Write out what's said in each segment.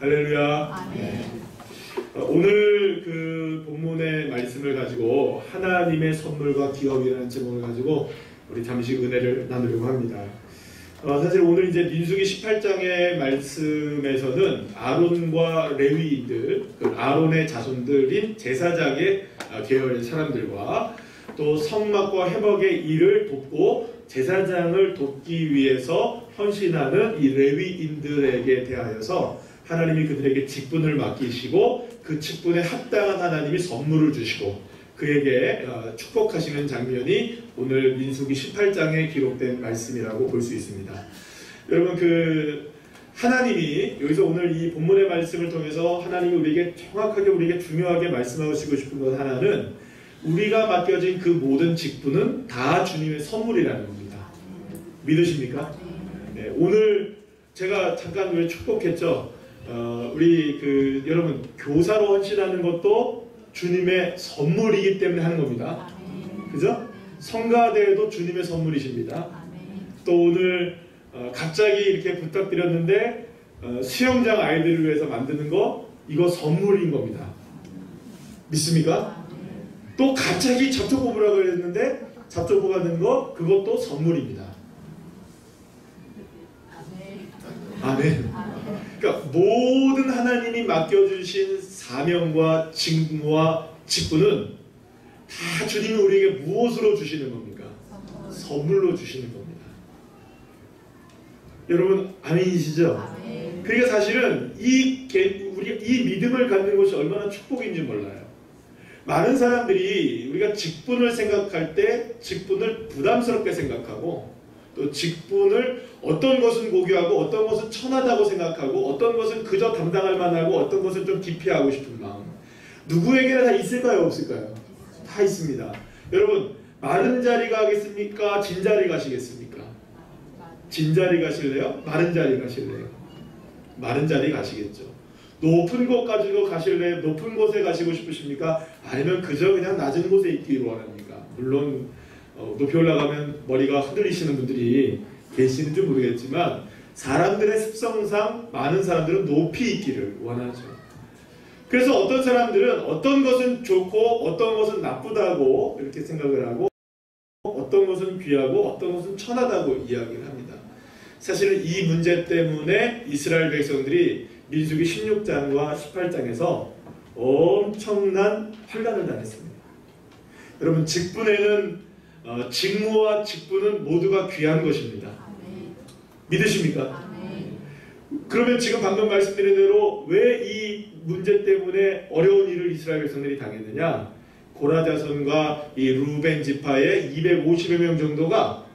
할렐루야. 네. 오늘 그 본문의 말씀을 가지고 하나님의 선물과 기업이라는 제목을 가지고 우리 잠시 은혜를 나누려고 합니다. 사실 오늘 이제 민수기 18장의 말씀에서는 아론과 레위인들, 그 아론의 자손들인 제사장의 계열의 사람들과 또 성막과 회복의 일을 돕고 제사장을 돕기 위해서 헌신하는 이 레위인들에게 대하여서 하나님이 그들에게 직분을 맡기시고 그 직분에 합당한 하나님이 선물을 주시고 그에게 축복하시는 장면이 오늘 민수기 18장에 기록된 말씀이라고 볼 수 있습니다. 여러분, 그 하나님이 여기서 오늘 이 본문의 말씀을 통해서 하나님이 우리에게 정확하게 우리에게 중요하게 말씀하시고 싶은 것 하나는 우리가 맡겨진 그 모든 직분은 다 주님의 선물이라는 겁니다. 믿으십니까? 네, 오늘 제가 잠깐 왜 축복했죠? 우리 그 여러분 교사로 헌신하는 것도 주님의 선물이기 때문에 하는 겁니다. 그죠? 성가대도 주님의 선물이십니다. 또 오늘 갑자기 이렇게 부탁드렸는데 수영장 아이들을 위해서 만드는 거 이거 선물인 겁니다. 믿습니까? 또 갑자기 잡초 뽑으라고 했는데 잡초 뽑아낸 거 그것도 선물입니다. 아멘. 그러니까 모든 하나님이 맡겨주신 사명과 직무와 직분은 다 주님이 우리에게 무엇으로 주시는 겁니까? 선물로 주시는 겁니다. 여러분 아멘이시죠? 그러니까 사실은 우리가 이 믿음을 갖는 것이 얼마나 축복인지 몰라요. 많은 사람들이 우리가 직분을 생각할 때 직분을 부담스럽게 생각하고 또 직분을 어떤 것은 고귀하고 어떤 것은 천하다고 생각하고 어떤 것은 그저 담당할 만하고 어떤 것은 좀 기피하고 싶은 마음 누구에게나 다 있을까요? 없을까요? 다 있습니다. 여러분 마른 자리 가겠습니까? 진 자리 가시겠습니까? 진 자리 가실래요? 마른 자리 가실래요? 마른 자리 가시겠죠. 높은 곳 가지고 가실래요? 높은 곳에 가시고 싶으십니까? 아니면 그저 그냥 낮은 곳에 있기를 원합니까? 물론 높이 올라가면 머리가 흔들리시는 분들이 계시는지 모르겠지만 사람들의 습성상 많은 사람들은 높이 있기를 원하죠. 그래서 어떤 사람들은 어떤 것은 좋고 어떤 것은 나쁘다고 이렇게 생각을 하고 어떤 것은 귀하고 어떤 것은 천하다고 이야기를 합니다. 사실은 이 문제 때문에 이스라엘 백성들이 민수기 16장과 18장에서 엄청난 환난을 당했습니다. 여러분 직분에는 직무와 직분은 모두가 귀한 것입니다. 믿으십니까? 그러면 지금 방금 말씀드린 대로 왜 이 문제 때문에 어려운 일을 이스라엘 백성들이 당했느냐? 고라 자손과 이 루벤 지파의 250여 명 정도가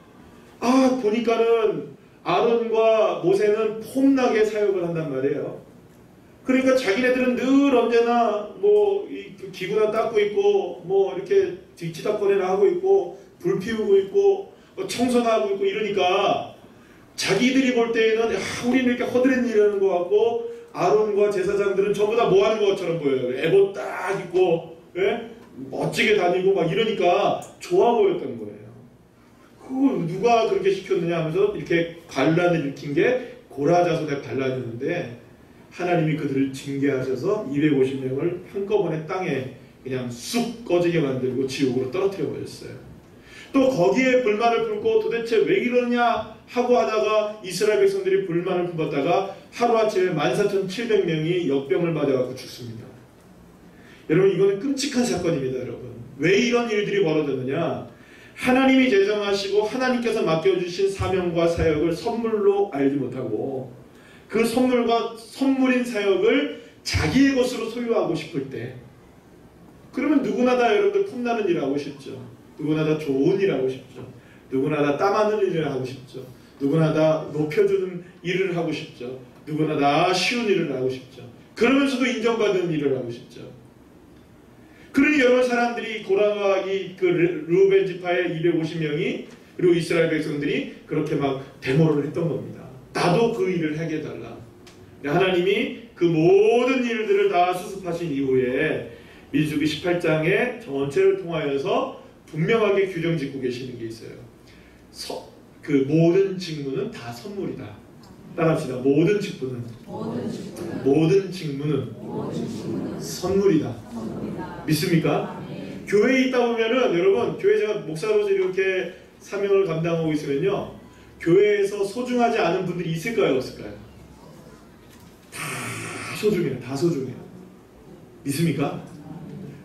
보니까는 아론과 모세는 폼나게 사역을 한단 말이에요. 그러니까 자기네들은 늘 언제나 뭐 기구나 닦고 있고 뭐 이렇게 뒤치다꺼내나 하고 있고 불 피우고 있고 청소나 하고 있고 이러니까 자기들이 볼 때에는 우리는 이렇게 허드렛 일을 하는 것 같고 아론과 제사장들은 전부 다 뭐 하는 것처럼 보여요. 에봇 딱 입고 멋지게 다니고 막 이러니까 좋아 보였던 거예요. 그걸 누가 그렇게 시켰느냐 하면서 이렇게 반란을 일으킨 게 고라 자손의 반란이었는데 하나님이 그들을 징계하셔서 250명을 한꺼번에 땅에 그냥 쑥 꺼지게 만들고 지옥으로 떨어뜨려 버렸어요. 또 거기에 불만을 품고 도대체 왜 이러냐 하고 하다가 이스라엘 백성들이 불만을 품었다가 하루아침에 14,700명이 역병을 맞아갖고 죽습니다. 여러분 이거는 끔찍한 사건입니다. 여러분 왜 이런 일들이 벌어졌느냐? 하나님이 제정하시고 하나님께서 맡겨주신 사명과 사역을 선물로 알지 못하고 그 선물인 사역을 자기의 것으로 소유하고 싶을 때 그러면 누구나 다 여러분들 폼나는 일을 하고 싶죠. 누구나 다 좋은 일을 하고 싶죠. 누구나 다 땀 하는 일을 하고 싶죠. 누구나 다 높여주는 일을 하고 싶죠. 누구나 다 쉬운 일을 하고 싶죠. 그러면서도 인정받는 일을 하고 싶죠. 그러니 여러 사람들이 고라와 그 루벤 지파의 250명이 그리고 이스라엘 백성들이 그렇게 막 데모를 했던 겁니다. 나도 그 일을 하게 해달라. 하나님이 그 모든 일들을 다 수습하신 이후에 민수기 18장의 전체를 통하여서 분명하게 규정 짓고 계시는 게 있어요. 그 모든 직무는 다 선물이다. 따라합시다. 모든 직분은, 모든 직무는 선물이다. 믿습니까? 교회에 있다 보면은 여러분, 교회 제가 목사로서 이렇게 사명을 감당하고 있으면요, 교회에서 소중하지 않은 분들이 있을까요, 없을까요? 다 소중해요. 다 소중해요. 믿습니까?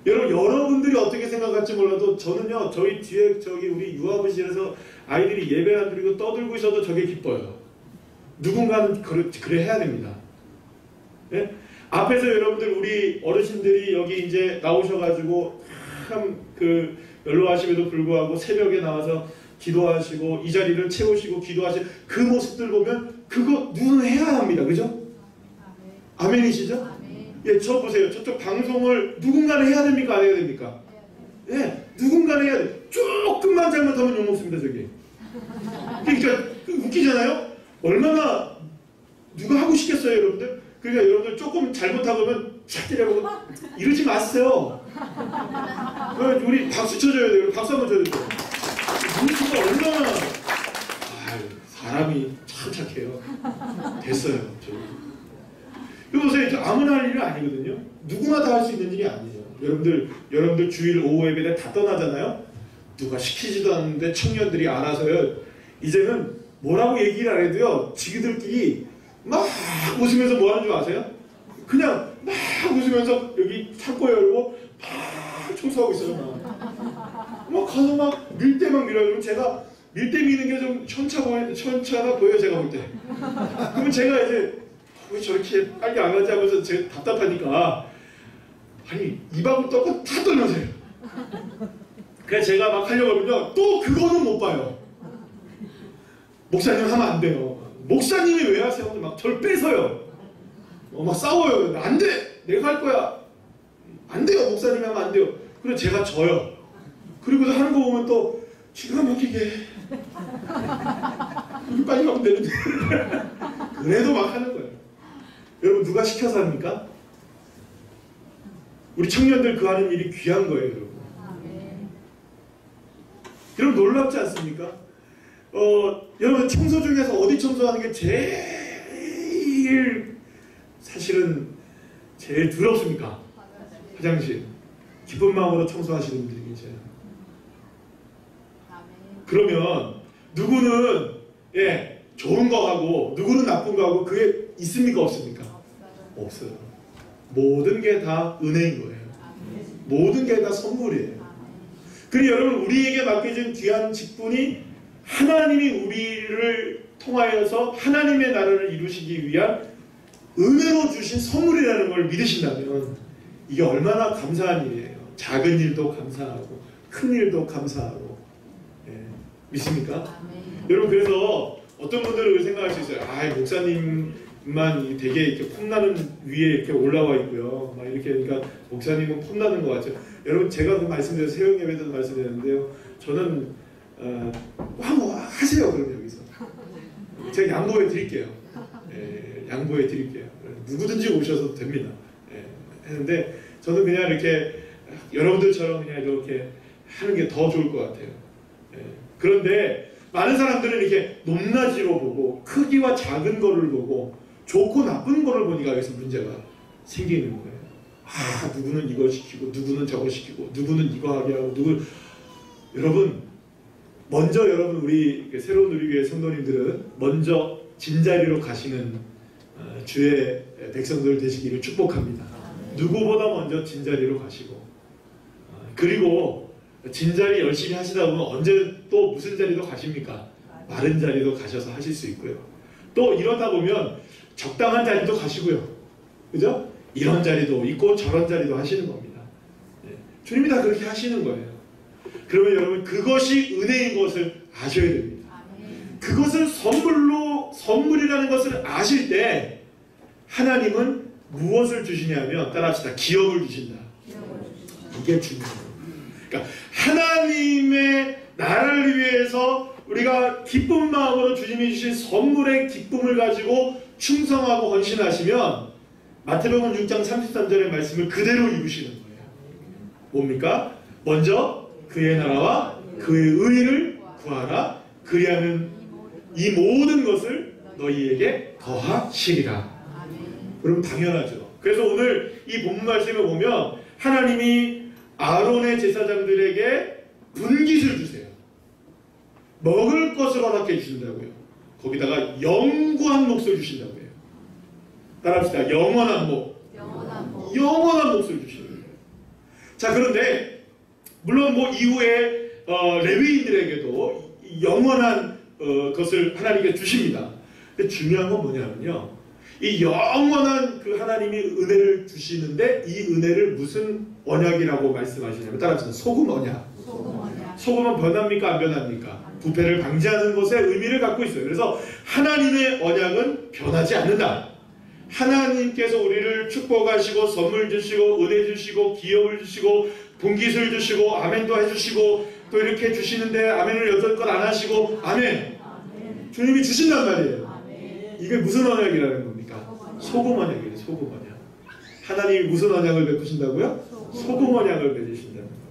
여러분들이 어떻게 생각할지 몰라도 저는요, 저희 뒤에 우리 유아부실에서 아이들이 예배 안 드리고 떠들고 있어도 저게 기뻐요. 누군가는 그래 해야 됩니다. 네? 앞에서 여러분들 우리 어르신들이 여기 이제 나오셔가지고 참 연로하심에도 불구하고 새벽에 나와서 기도하시고 이 자리를 채우시고 기도하시고 그 모습들 보면 그거 누구는 해야 합니다. 그죠? 아멘이시죠? 예, 저 보세요. 저쪽 방송을 누군가는 해야 됩니까? 안 해야 됩니까? 예, 누군가는 해야 돼. 조금만 잘못하면 욕먹습니다, 저기. 그러니까 웃기잖아요? 얼마나 누가 하고 싶겠어요, 여러분들? 그러니까 여러분들 조금 잘못하면 착 때려보고 이러지 마세요. 우리 박수 쳐줘야 돼요. 박수 한번 쳐야 돼요. 누구가 얼마나 사람이 참 착해요. 됐어요. 저기. 이거 보세요. 아무나 할 일은 아니거든요. 누구나 다 할 수 있는 일이 아니에요. 여러분들 주일 오후 예배 다 떠나잖아요. 누가 시키지도 않는데 청년들이 알아서요. 이제는 뭐라고 얘기를 안 해도요. 지기들끼리 막 웃으면서 뭐 하는 줄 아세요? 그냥 막 웃으면서 여기 창고 열고 막 청소하고 있어요. 막 가서 막 밀대만 밀어요. 그럼 제가 밀대 미는 게 좀 현차가 보여요. 제가 볼 때. 그러면 제가 이제 왜 저렇게 빨리 안 하지 하면서 제가 답답하니까 아니 입하고 떡고 다 떨면서요. 그래서 제가 막 하려고 하면요. 또 그거는 못 봐요. 목사님 하면 안 돼요. 목사님이 왜 하세요? 막 저를 뺏어요. 막 싸워요. 안 돼! 내가 할 거야. 안 돼요. 목사님이 하면 안 돼요. 그래서 제가 져요. 그리고서 하는 거 보면 또 기가 막히게 빨리 가면 되는데 그래도 막 하는 거예요. 여러분 누가 시켜서 합니까? 우리 청년들 그 하는 일이 귀한 거예요. 여러분. 여러분 놀랍지 않습니까? 여러분 청소 중에서 어디 청소하는 게 제일 사실은 제일 더럽습니까? 화장실. 기쁜 마음으로 청소하시는 분들이 계세요. 그러면 누구는 좋은 거 하고 누구는 나쁜 거 하고 그게 있습니까? 없습니까? 없어요. 모든 게 다 은혜인 거예요. 모든 게 다 선물이에요. 그리고 여러분 우리에게 맡겨진 귀한 직분이 하나님이 우리를 통하여서 하나님의 나라를 이루시기 위한 은혜로 주신 선물이라는 걸 믿으신다면 이게 얼마나 감사한 일이에요. 작은 일도 감사하고 큰 일도 감사하고. 믿습니까? 여러분 그래서 어떤 분들은 생각할 수 있어요. 목사님만 되게 이렇게 폼나는 위에 이렇게 올라와 있고요. 막 이렇게 그러니까 목사님은 폼나는 것 같죠. 여러분 제가 그 말씀드려서 새벽 예배도 말씀드렸는데요. 저는 한번 하세요. 그럼 여기서 제가 양보해 드릴게요. 양보해 드릴게요. 누구든지 오셔도 됩니다. 했는데 저는 그냥 이렇게 여러분들처럼 그냥 이렇게 하는 게 더 좋을 것 같아요. 그런데 많은 사람들은 이렇게 높낮이로 보고 크기와 작은 거를 보고 좋고 나쁜 거를 보니까 여기서 문제가 생기는 거예요. 누구는 이거 시키고 누구는 저거 시키고 누구는 이거 하게 하고 여러분 먼저 여러분 우리 새로운 우리교회 성도님들은 먼저 진자리로 가시는 주의 백성들 되시기를 축복합니다. 누구보다 먼저 진자리로 가시고 그리고 진자리 열심히 하시다 보면 언제 또 무슨 자리도 가십니까? 마른 자리도 가셔서 하실 수 있고요. 또 이러다 보면 적당한 자리도 가시고요. 그죠? 이런 자리도 있고 저런 자리도 하시는 겁니다. 주님이 다 그렇게 하시는 거예요. 그러면 여러분 그것이 은혜인 것을 아셔야 됩니다. 그것을 선물이라는 것을 아실 때 하나님은 무엇을 주시냐면 따라합시다. 기업을 주신다. 이게 중요해요. 그러니까 하나님의 나라를 위해서 우리가 기쁜 마음으로 주님이 주신 선물의 기쁨을 가지고 충성하고 헌신하시면 마태복음 6장 33절의 말씀을 그대로 이루시는 거예요. 뭡니까? 먼저 그의 나라와 그의 의를 구하라. 그리하면 이 모든 것을 너희에게 더하시리라. 그럼 당연하죠. 그래서 오늘 이 본문 말씀을 보면 하나님이 아론의 제사장들에게 분깃을 주세요. 먹을 것을 허락해 주신다고요. 거기다가 영구한 몫을 주신다고 해요. 따라합시다. 영원한 목. 영원한 몫을 주시는 거예요. 자, 그런데 물론 뭐 이후에 레위인들에게도 영원한 것을 하나님께 주십니다. 근데 중요한 건 뭐냐면요, 이 영원한 그 하나님이 은혜를 주시는데 이 은혜를 무슨 언약이라고 말씀하시냐면, 따라합시다. 소금 언약. 소금은 변합니까? 안 변합니까? 부패를 방지하는 것에 의미를 갖고 있어요. 그래서 하나님의 언약은 변하지 않는다. 하나님께서 우리를 축복하시고 선물 주시고 은혜 주시고 기업을 주시고 분깃을 주시고 아멘도 해주시고 또 이렇게 주시는데 아멘을 8건 안 하시고 아멘. 주님이 주신단 말이에요. 이게 무슨 언약이라는 겁니까? 소금 언약이에요. 소금 언약. 하나님이 무슨 언약을 베푸신다고요? 소금 언약을 맺으신다는 거예요.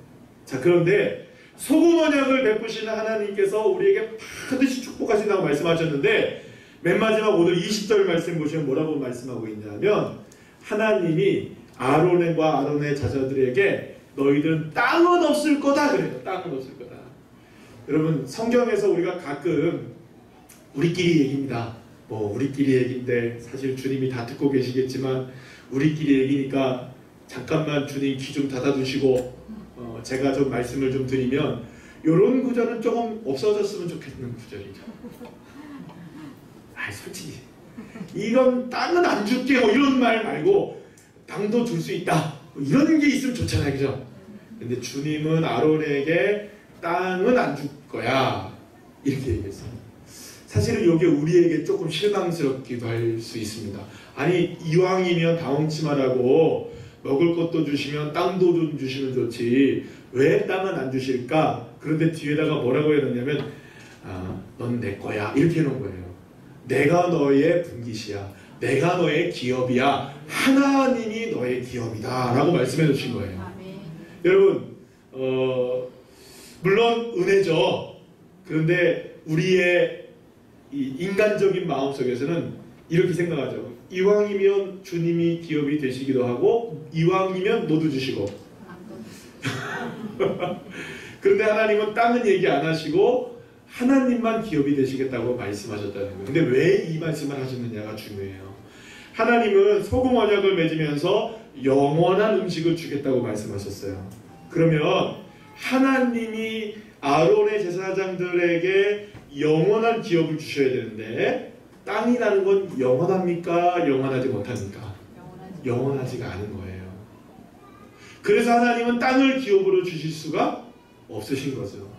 자, 그런데 소금 언약을 베푸시는 하나님께서 우리에게 반드시 축복하신다고 말씀하셨는데, 맨 마지막 오늘 20절 말씀 보시면 뭐라고 말씀하고 있냐면, 하나님이 아론과 아론의 자녀들에게 너희들은 땅은 없을 거다 그래요. 땅은 없을 거다. 여러분, 성경에서 우리가 가끔 우리끼리 얘기입니다. 뭐 우리끼리 얘기인데 사실 주님이 다 듣고 계시겠지만 우리끼리 얘기니까 잠깐만 주님 귀 좀 닫아주시고 제가 좀 말씀을 좀 드리면, 이런 구절은 조금 없어졌으면 좋겠는 구절이죠. 솔직히 이런 땅은 안 줄게 뭐 이런 말 말고 땅도 줄 수 있다 뭐 이런 게 있으면 좋잖아요, 그죠? 근데 주님은 아론에게 땅은 안 줄 거야 이렇게 얘기했어요. 사실은 이게 우리에게 조금 실망스럽기도 할 수 있습니다. 아니, 이왕이면 당황치 말라고 먹을 것도 주시면 땅도 좀 주시면 좋지 왜 땅은 안 주실까? 그런데 뒤에다가 뭐라고 해놓냐면 넌 내 거야 이렇게 해놓은 거예요. 내가 너의 분깃이야. 내가 너의 기업이야. 하나님이 너의 기업이다 라고 말씀해 주신 거예요. 여러분, 물론 은혜죠. 그런데 우리의 이 인간적인 마음속에서는 이렇게 생각하죠. 이왕이면 주님이 기업이 되시기도 하고 이왕이면 너도 주시고 그런데 하나님은 땅은 얘기 안 하시고 하나님만 기업이 되시겠다고 말씀하셨다는 거예요. 근데 왜 이 말씀을 하셨느냐가 중요해요. 하나님은 소금 언약을 맺으면서 영원한 음식을 주겠다고 말씀하셨어요. 그러면 하나님이 아론의 제사장들에게 영원한 기업을 주셔야 되는데 땅이라는 건 영원합니까? 영원하지 못합니까? 영원하지가 않은 거예요. 그래서 하나님은 땅을 기업으로 주실 수가 없으신 거죠.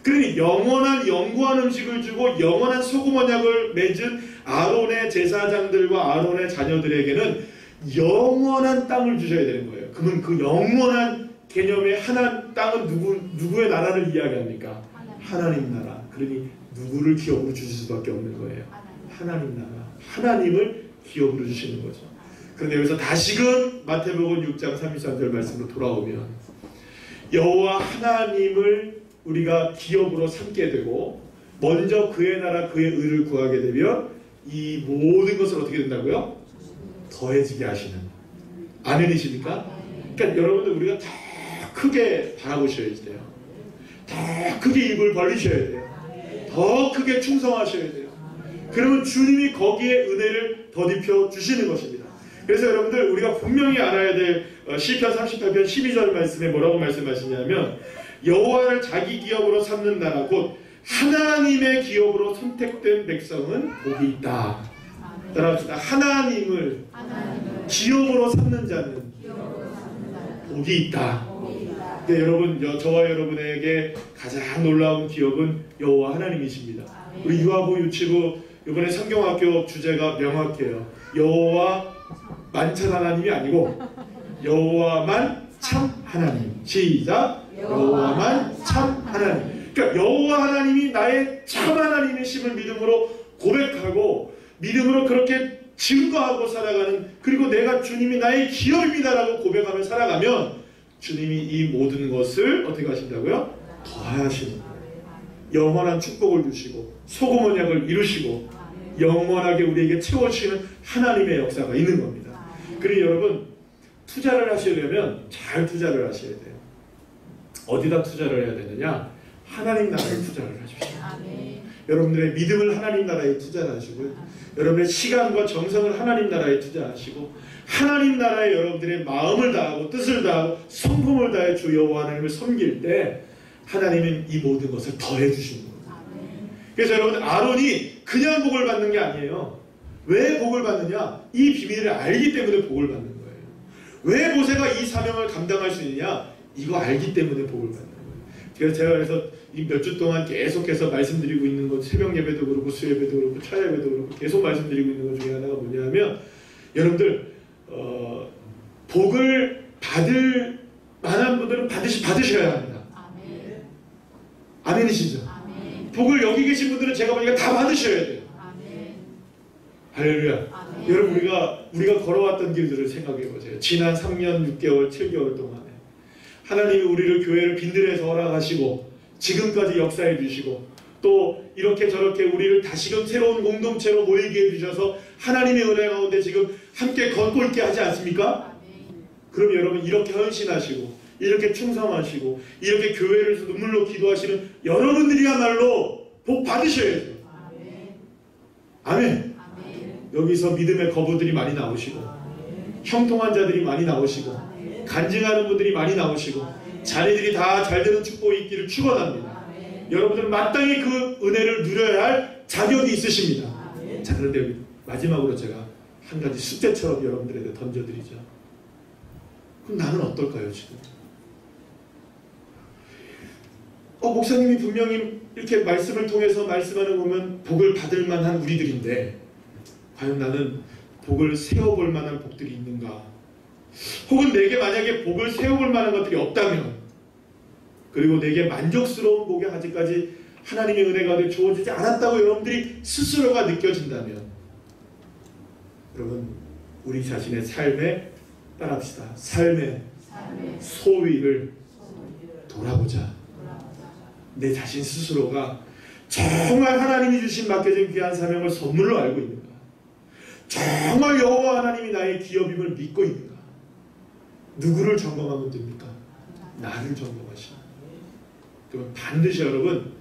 그러니 영원한 영구한 음식을 주고 영원한 소금 언약을 맺은 아론의 제사장들과 아론의 자녀들에게는 영원한 땅을 주셔야 되는 거예요. 그러면 그 영원한 개념의 땅은 누구의 나라를 이야기합니까? 하나님 나라. 그러니 누구를 기업으로 주실 수밖에 없는 거예요. 하나님 나라. 하나님을 기업으로 주시는 거죠. 그런데 여기서 다시금 마태복음 6장 33절 말씀으로 돌아오면 여호와 하나님을 우리가 기업으로 삼게 되고 먼저 그의 나라 그의 의를 구하게 되면 이 모든 것을 어떻게 된다고요? 더해지게 하시는. 아멘이십니까? 그러니까 여러분들 우리가 더 크게 바라보셔야 돼요. 더 크게 입을 벌리셔야 돼요. 더 크게 충성하셔야 돼요. 그러면 주님이 거기에 은혜를 덧입혀 주시는 것입니다. 그래서 여러분들 우리가 분명히 알아야 될 시편 38편 12절 말씀에 뭐라고 말씀하시냐면 여호와를 자기 기업으로 삼는 나라 곧 하나님의 기업으로 선택된 백성은 복이 있다. 따라합시다. 하나님을 기업으로 삼는 자는 복이 있다. 네, 여러분, 저와 여러분에게 가장 놀라운 기업은 여호와 하나님이십니다. 우리 유아부 유치부 이번에 성경학교 주제가 명확해요. 여호와 만천 하나님이 아니고 여호와만 참 하나님. 시작. 여호와만 참 하나님. 그러니까 여호와 하나님이 나의 참 하나님이심을 믿음으로 고백하고 믿음으로 그렇게 증거하고 살아가는, 그리고 내가 주님이 나의 기업입니다라고 고백하며 살아가면 주님이 이 모든 것을 어떻게 하신다고요? 더하시는 거예요. 영원한 축복을 주시고 소금 언약을 이루시고 영원하게 우리에게 채워주시는 하나님의 역사가 있는 겁니다. 그리고 여러분, 투자를 하시려면 잘 투자를 하셔야 돼요. 어디다 투자를 해야 되느냐? 하나님 나라에 투자를 하십시오. 여러분들의 믿음을 하나님 나라에 투자하시고요. 여러분의 시간과 정성을 하나님 나라에 투자하시고, 하나님 나라에 여러분들의 마음을 다하고 뜻을 다하고 성품을 다해 주 여호와 하나님을 섬길 때 하나님은 이 모든 것을 더해 주시는 겁니다. 그래서 여러분, 아론이 그냥 복을 받는 게 아니에요. 왜 복을 받느냐? 이 비밀을 알기 때문에 복을 받는 거예요. 왜 모세가 이 사명을 감당할 수 있느냐? 이거 알기 때문에 복을 받는 거예요. 제가 그래서 이 몇 주 동안 계속해서 말씀드리고 있는 것, 새벽 예배도 그렇고 수예배도 그렇고 차예배도 그렇고 계속 말씀드리고 있는 것 중에 하나가 뭐냐면, 여러분들 복을 받을 만한 분들은 반드시 받으셔야 합니다. 아멘이시죠? 복을 여기 계신 분들은 제가 보니까 다 받으셔야 돼요. 할렐루야. 여러분, 우리가 걸어왔던 길들을 생각해 보세요. 지난 3년 6개월 7개월 동안에 하나님이 우리를 교회를 빈들에서 허락하시고 지금까지 역사해 주시고, 또 이렇게 저렇게 우리를 다시금 새로운 공동체로 모이게 해주셔서 하나님의 은혜 가운데 지금 함께 걷고 있게 하지 않습니까? 그럼 여러분, 이렇게 헌신하시고 이렇게 충성하시고 이렇게 교회를 눈물로 기도하시는 여러분들이야말로 복 받으셔야죠. 아멘. 여기서 믿음의 거부들이 많이 나오시고, 형통한 자들이 많이 나오시고, 간증하는 분들이 많이 나오시고, 자녀들이 다 잘되는 축복이 있기를 축원합니다. 여러분들은 마땅히 그 은혜를 누려야 할 자격이 있으십니다. 자, 그런데 마지막으로 제가 한 가지 숙제처럼 여러분들에게 던져드리죠. 그럼 나는 어떨까요, 지금? 목사님이 분명히 이렇게 말씀을 통해서 말씀하는 거 보면 복을 받을 만한 우리들인데, 과연 나는 복을 세워볼 만한 복들이 있는가? 혹은 내게 만약에 복을 세워볼 만한 것들이 없다면, 그리고 내게 만족스러운 복이 아직까지 하나님의 은혜가 주어지지 않았다고 여러분들이 스스로가 느껴진다면, 여러분, 우리 자신의 삶에 따라합시다. 삶의 소위를 돌아보자. 내 자신 스스로가 정말 하나님이 주신 맡겨진 귀한 사명을 선물로 알고 있는가? 정말 여호와 하나님이 나의 기업임을 믿고 있는가? 누구를 점검하면 됩니까? 나를 점검하시라. 그럼 반드시 여러분,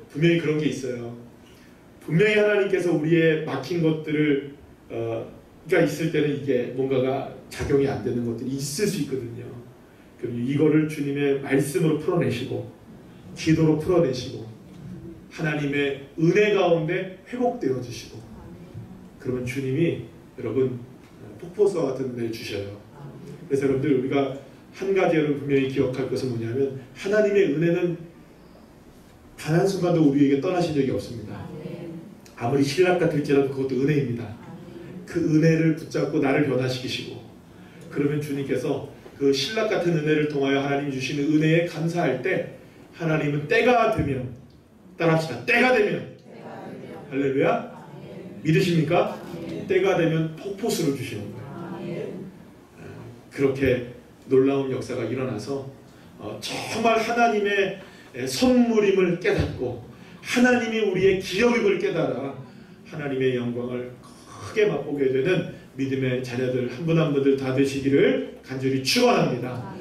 분명히 그런 게 있어요. 분명히 하나님께서 우리의 막힌 것들을 가 있을 때는 이게 뭔가가 작용이 안 되는 것들이 있을 수 있거든요. 그럼 이거를 주님의 말씀으로 풀어내시고, 기도로 풀어내시고, 하나님의 은혜 가운데 회복되어 주시고, 그러면 주님이 여러분 폭포수와 같은 은혜를 주셔요. 그래서 여러분들, 우리가 한 가지 여러분 분명히 기억할 것은 뭐냐면, 하나님의 은혜는 단 한순간도 우리에게 떠나신 적이 없습니다. 아무리 신락 같을지라도 그것도 은혜입니다. 그 은혜를 붙잡고 나를 변화시키시고, 그러면 주님께서 그 신락 같은 은혜를 통하여 하나님 주시는 은혜에 감사할 때, 하나님은 때가 되면, 따라합시다. 때가 되면, 할렐루야. 믿으십니까? 때가 되면 폭포수를 주시는 거예요. 그렇게 놀라운 역사가 일어나서 정말 하나님의 선물임을 깨닫고, 하나님이 우리의 기업임을 깨달아 하나님의 영광을 크게 맛보게 되는 믿음의 자녀들 한 분 한 분들 다 되시기를 간절히 축원합니다.